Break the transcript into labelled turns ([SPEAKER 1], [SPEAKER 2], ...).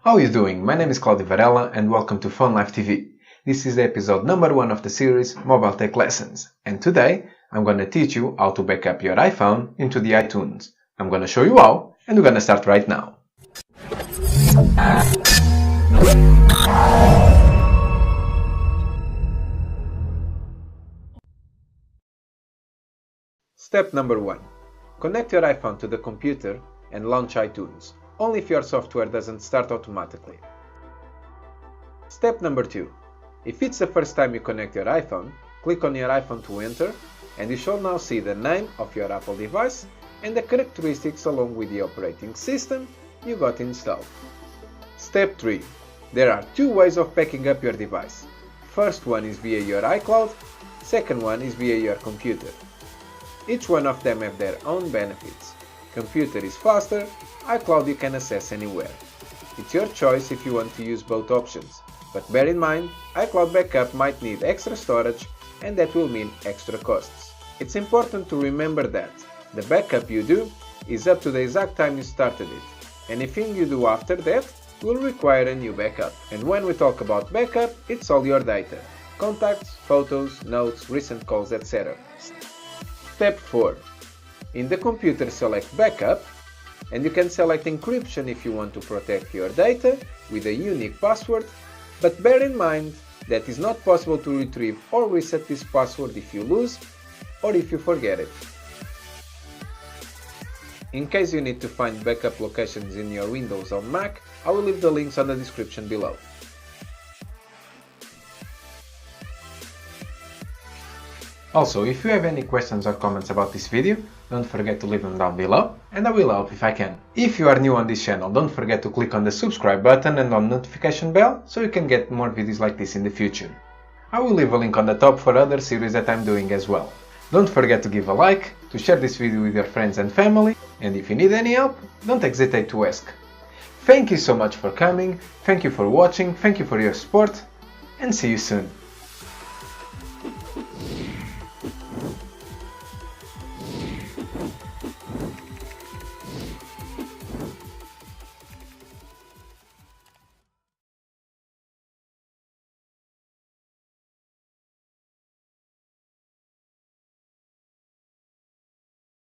[SPEAKER 1] How are you doing? My name is Claudio Varela and welcome to Phone Life TV. This is the episode number 1 of the series Mobile Tech Lessons, and today I'm going to teach you how to back up your iPhone into the iTunes. I'm going to show you how, and we're going to start right now. Step number 1. Connect your iPhone to the computer and launch iTunes, only if your software doesn't start automatically. Step number 2. If it's the first time you connect your iPhone, click on your iPhone to enter, and you shall now see the name of your Apple device and the characteristics along with the operating system you got installed. Step 3. There are 2 ways of backing up your device. First one is via your iCloud, second one is via your computer. Each one of them have their own benefits. Computer is faster, iCloud you can access anywhere. It's your choice if you want to use both options, but bear in mind, iCloud backup might need extra storage and that will mean extra costs. It's important to remember that the backup you do is up to the exact time you started it. Anything you do after that will require a new backup. And when we talk about backup, it's all your data. Contacts, photos, notes, recent calls, etc. Step 4. In the computer select backup, and you can select encryption if you want to protect your data with a unique password, but bear in mind that it's not possible to retrieve or reset this password if you lose or if you forget it. In case you need to find backup locations in your Windows or Mac, I will leave the links on the description below. Also, if you have any questions or comments about this video, don't forget to leave them down below, and I will help if I can. If you are new on this channel, don't forget to click on the subscribe button and on notification bell so you can get more videos like this in the future. I will leave a link on the top for other series that I'm doing as well. Don't forget to give a like, to share this video with your friends and family, and if you need any help, don't hesitate to ask. Thank you so much for coming, thank you for watching, thank you for your support, and see you soon.